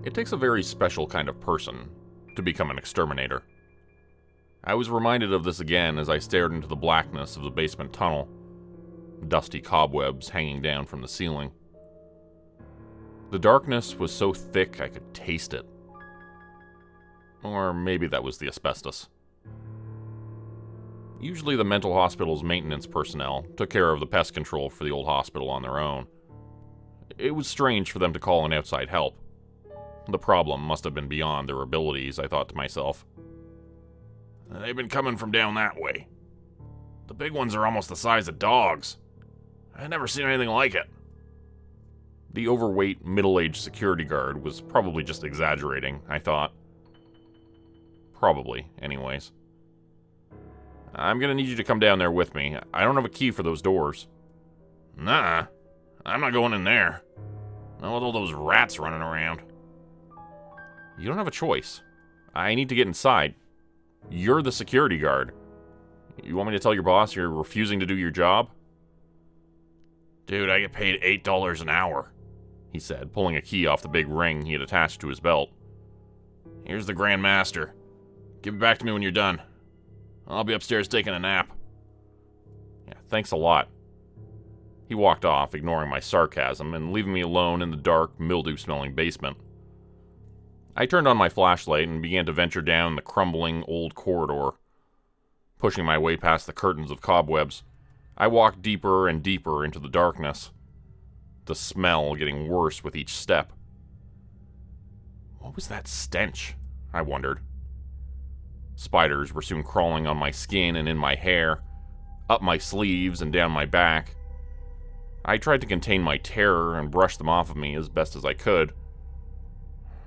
It takes a very special kind of person to become an exterminator. I was reminded of this again as I stared into the blackness of the basement tunnel, dusty cobwebs hanging down from the ceiling. The darkness was so thick I could taste it. Or maybe that was the asbestos. Usually the mental hospital's maintenance personnel took care of the pest control for the old hospital on their own. It was strange for them to call in outside help. The problem must have been beyond their abilities, I thought to myself. They've been coming from down that way. The big ones are almost the size of dogs. I've never seen anything like it. The overweight, middle-aged security guard was probably just exaggerating, I thought. Probably, anyways. I'm gonna need you to come down there with me. I don't have a key for those doors. Nah, I'm not going in there. Not with all those rats running around. You don't have a choice. I need to get inside. You're the security guard. You want me to tell your boss you're refusing to do your job? Dude, I get paid $8 an hour, he said, pulling a key off the big ring he had attached to his belt. Here's the Grand Master. Give it back to me when you're done. I'll be upstairs taking a nap. Yeah, thanks a lot. He walked off, ignoring my sarcasm and leaving me alone in the dark, mildew-smelling basement. I turned on my flashlight and began to venture down the crumbling old corridor. Pushing my way past the curtains of cobwebs, I walked deeper and deeper into the darkness, the smell getting worse with each step. What was that stench? I wondered. Spiders were soon crawling on my skin and in my hair, up my sleeves and down my back. I tried to contain my terror and brush them off of me as best as I could,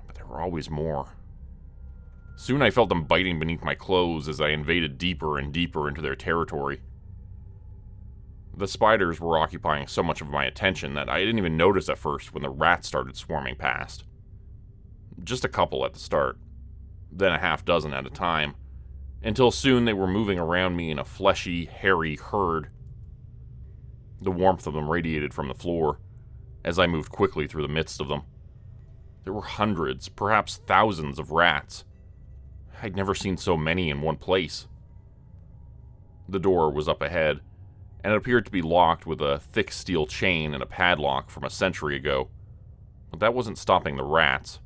but there were always more. Soon I felt them biting beneath my clothes as I invaded deeper and deeper into their territory. The spiders were occupying so much of my attention that I didn't even notice at first when the rats started swarming past. Just a couple at the start, then a half dozen at a time, until soon they were moving around me in a fleshy, hairy herd. The warmth of them radiated from the floor as I moved quickly through the midst of them. There were hundreds, perhaps thousands of rats. I'd never seen so many in one place. The door was up ahead, and it appeared to be locked with a thick steel chain and a padlock from a century ago. But that wasn't stopping the rats.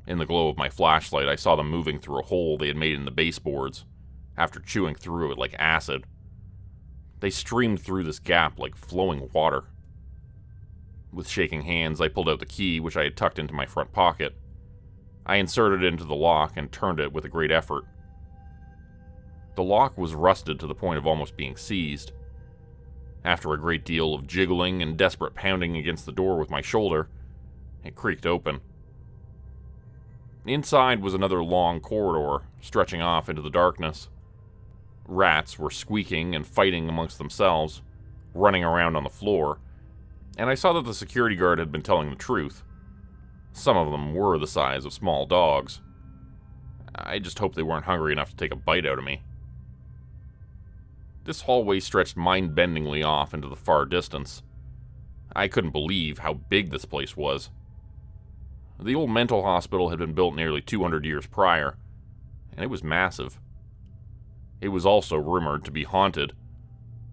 In the glow of my flashlight, I saw them moving through a hole they had made in the baseboards, after chewing through it like acid. They streamed through this gap like flowing water. With shaking hands, I pulled out the key, which I had tucked into my front pocket. I inserted it into the lock and turned it with a great effort. The lock was rusted to the point of almost being seized. After a great deal of jiggling and desperate pounding against the door with my shoulder, it creaked open. Inside was another long corridor, stretching off into the darkness. Rats were squeaking and fighting amongst themselves, running around on the floor, and I saw that the security guard had been telling the truth. Some of them were the size of small dogs. I just hoped they weren't hungry enough to take a bite out of me. This hallway stretched mind-bendingly off into the far distance. I couldn't believe how big this place was. The old mental hospital had been built nearly 200 years prior, and it was massive. It was also rumored to be haunted,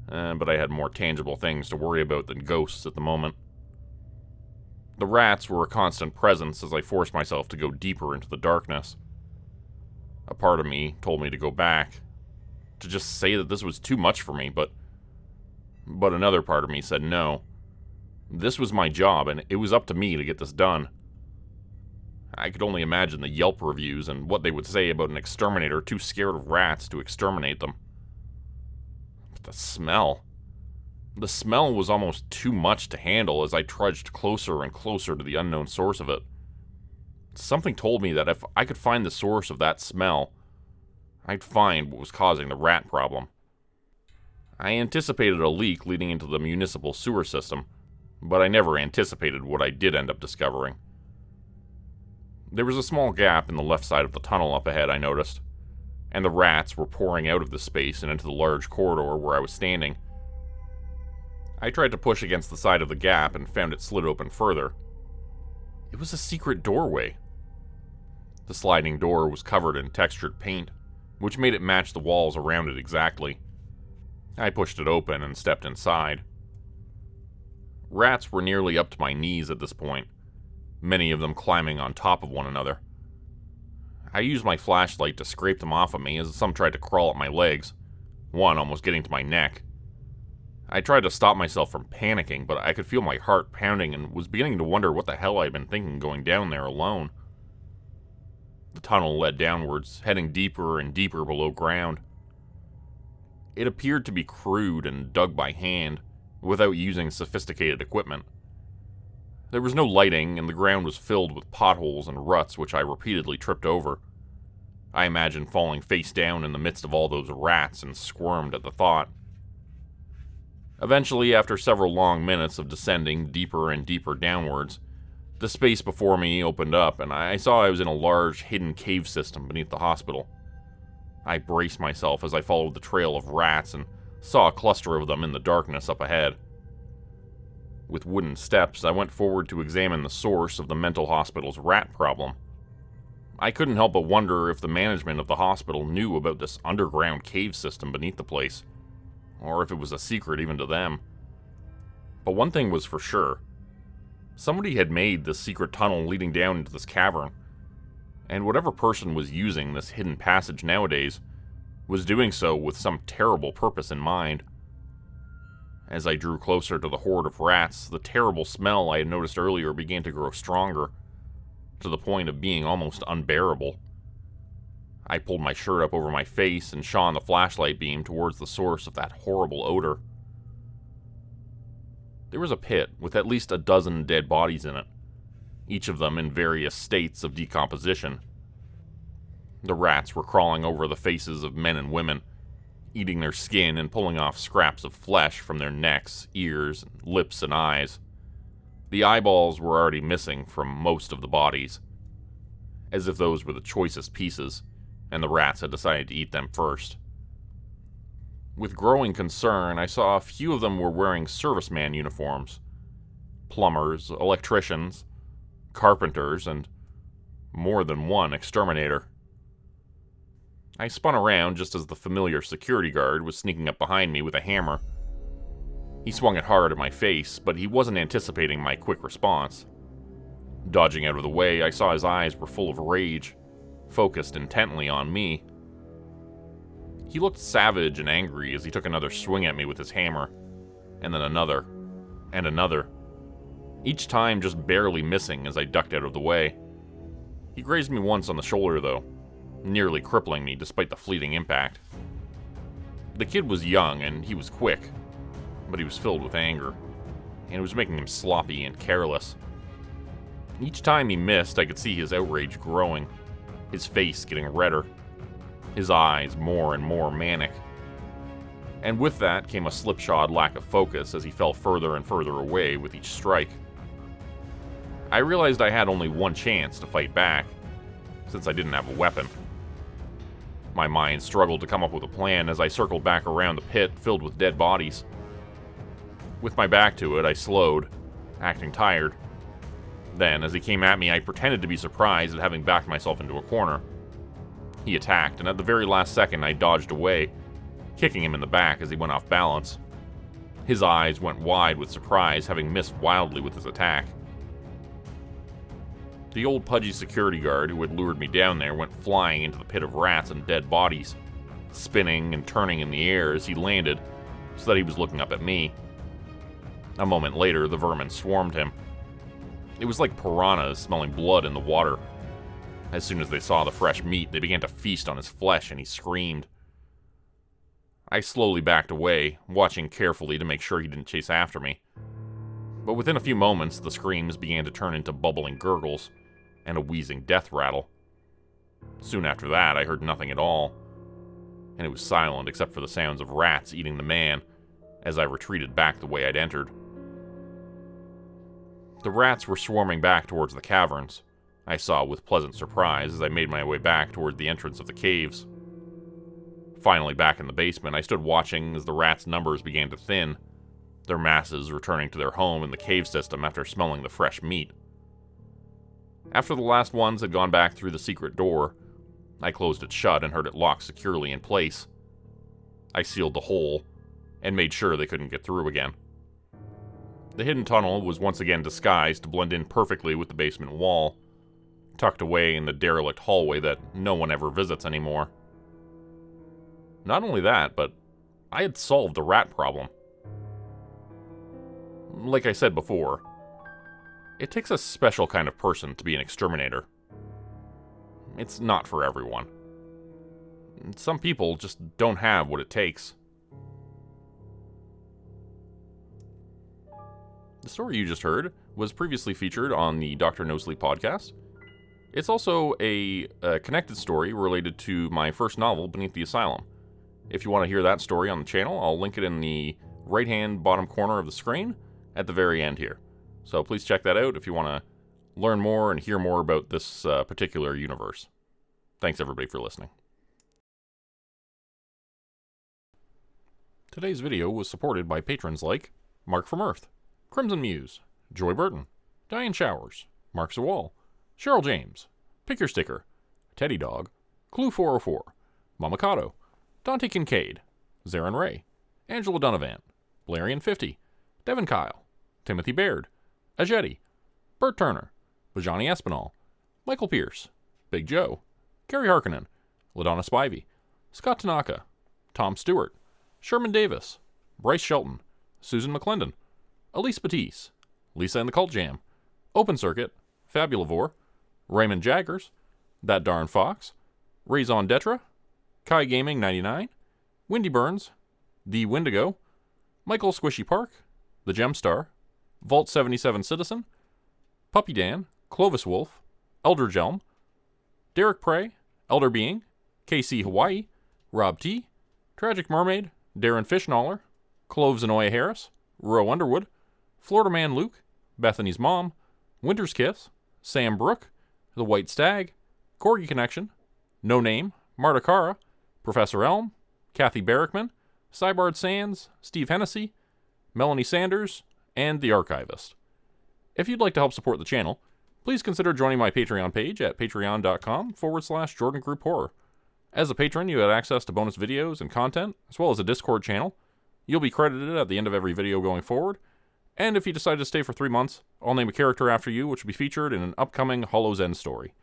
but I had more tangible things to worry about than ghosts at the moment. The rats were a constant presence as I forced myself to go deeper into the darkness. A part of me told me to go back, to just say that this was too much for me, but another part of me said no. This was my job, and it was up to me to get this done. I could only imagine the Yelp reviews and what they would say about an exterminator too scared of rats to exterminate them. But the smell. The smell was almost too much to handle as I trudged closer and closer to the unknown source of it. Something told me that if I could find the source of that smell, I'd find what was causing the rat problem. I anticipated a leak leading into the municipal sewer system, but I never anticipated what I did end up discovering. There was a small gap in the left side of the tunnel up ahead, I noticed, and the rats were pouring out of the space and into the large corridor where I was standing. I tried to push against the side of the gap and found it slid open further. It was a secret doorway. The sliding door was covered in textured paint, which made it match the walls around it exactly. I pushed it open and stepped inside. Rats were nearly up to my knees at this point, many of them climbing on top of one another. I used my flashlight to scrape them off of me as some tried to crawl up my legs, one almost getting to my neck. I tried to stop myself from panicking, but I could feel my heart pounding and was beginning to wonder what the hell I'd been thinking going down there alone. The tunnel led downwards, heading deeper and deeper below ground. It appeared to be crude and dug by hand, without using sophisticated equipment. There was no lighting, and the ground was filled with potholes and ruts which I repeatedly tripped over. I imagined falling face down in the midst of all those rats and squirmed at the thought. Eventually, after several long minutes of descending deeper and deeper downwards, the space before me opened up, and I saw I was in a large, hidden cave system beneath the hospital. I braced myself as I followed the trail of rats and saw a cluster of them in the darkness up ahead. With wooden steps, I went forward to examine the source of the mental hospital's rat problem. I couldn't help but wonder if the management of the hospital knew about this underground cave system beneath the place, or if it was a secret even to them. But one thing was for sure. Somebody had made this secret tunnel leading down into this cavern, and whatever person was using this hidden passage nowadays was doing so with some terrible purpose in mind. As I drew closer to the horde of rats, the terrible smell I had noticed earlier began to grow stronger, to the point of being almost unbearable. I pulled my shirt up over my face and shone the flashlight beam towards the source of that horrible odor. There was a pit with at least a dozen dead bodies in it, each of them in various states of decomposition. The rats were crawling over the faces of men and women, eating their skin and pulling off scraps of flesh from their necks, ears, lips, and eyes. The eyeballs were already missing from most of the bodies, as if those were the choicest pieces, and the rats had decided to eat them first. With growing concern, I saw a few of them were wearing serviceman uniforms. Plumbers, electricians, carpenters, and more than one exterminator. I spun around just as the familiar security guard was sneaking up behind me with a hammer. He swung it hard at my face, but he wasn't anticipating my quick response. Dodging out of the way, I saw his eyes were full of rage, focused intently on me. He looked savage and angry as he took another swing at me with his hammer, and then another, and another, each time just barely missing as I ducked out of the way. He grazed me once on the shoulder, though, nearly crippling me despite the fleeting impact. The kid was young and he was quick, but he was filled with anger, and it was making him sloppy and careless. Each time he missed, I could see his outrage growing, his face getting redder, his eyes more and more manic. And with that came a slipshod lack of focus as he fell further and further away with each strike. I realized I had only one chance to fight back, since I didn't have a weapon. My mind struggled to come up with a plan as I circled back around the pit filled with dead bodies. With my back to it, I slowed, acting tired. Then, as he came at me, I pretended to be surprised at having backed myself into a corner. He attacked, and at the very last second I dodged away, kicking him in the back as he went off balance. His eyes went wide with surprise, having missed wildly with his attack. The old pudgy security guard who had lured me down there went flying into the pit of rats and dead bodies, spinning and turning in the air as he landed so that he was looking up at me. A moment later, the vermin swarmed him. It was like piranhas smelling blood in the water. As soon as they saw the fresh meat, they began to feast on his flesh, and he screamed. I slowly backed away, watching carefully to make sure he didn't chase after me. But within a few moments, the screams began to turn into bubbling gurgles and a wheezing death rattle. Soon after that, I heard nothing at all, and it was silent except for the sounds of rats eating the man as I retreated back the way I'd entered. The rats were swarming back towards the caverns, I saw with pleasant surprise as I made my way back toward the entrance of the caves. Finally back in the basement, I stood watching as the rats' numbers began to thin, their masses returning to their home in the cave system after smelling the fresh meat. After the last ones had gone back through the secret door, I closed it shut and heard it lock securely in place. I sealed the hole and made sure they couldn't get through again. The hidden tunnel was once again disguised to blend in perfectly with the basement wall, tucked away in the derelict hallway that no one ever visits anymore. Not only that, but I had solved the rat problem. Like I said before, it takes a special kind of person to be an exterminator. It's not for everyone. Some people just don't have what it takes. The story you just heard was previously featured on the Dr. Nosleep podcast. It's also a connected story related to my first novel, Beneath the Asylum. If you want to hear that story on the channel, I'll link it in the right-hand bottom corner of the screen at the very end here. So please check that out if you want to learn more and hear more about this particular universe. Thanks everybody for listening. Today's video was supported by patrons like Mark from Earth, Crimson Muse, Joy Burton, Diane Showers, Mark Zawal, Cheryl James, Pick Your Sticker, Teddy Dog, Clue 404, Mamakato, Dante Kincaid, Zarin Ray, Angela Donovan, Blarian50, Devin Kyle, Timothy Baird, Ajeti, Bert Turner, Bajani Espinal, Michael Pierce, Big Joe, Kerry Harkonnen, LaDonna Spivey, Scott Tanaka, Tom Stewart, Sherman Davis, Bryce Shelton, Susan McClendon, Elise Batiste, Lisa and the Cult Jam, Open Circuit, Fabulavore, Raymond Jaggers, That Darn Fox, Raison Detra, Kai Gaming 99, Windy Burns, The Wendigo, Michael Squishy Park, The Gemstar, Vault 77 Citizen, Puppy Dan, Clovis Wolf, Elder Jelm, Derek Prey, Elder Being, KC Hawaii, Rob T, Tragic Mermaid, Darren Fishnaller, Cloves Anoya Harris, Ro Underwood, Florida Man Luke, Bethany's Mom, Winter's Kiss, Sam Brook, The White Stag, Corgi Connection, No Name, Marta Cara, Professor Elm, Kathy Barrickman, Cybard Sands, Steve Hennessy, Melanie Sanders, and The Archivist. If you'd like to help support the channel, please consider joining my Patreon page at patreon.com/Jordan Grupe Horror. As a patron, you have access to bonus videos and content, as well as a Discord channel. You'll be credited at the end of every video going forward, and if you decide to stay for 3 months, I'll name a character after you, which will be featured in an upcoming Hollow's End story.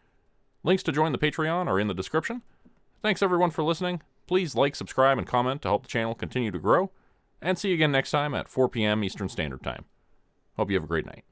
Links to join the Patreon are in the description. Thanks everyone for listening. Please like, subscribe, and comment to help the channel continue to grow, and see you again next time at 4 p.m. Eastern Standard Time. Hope you have a great night.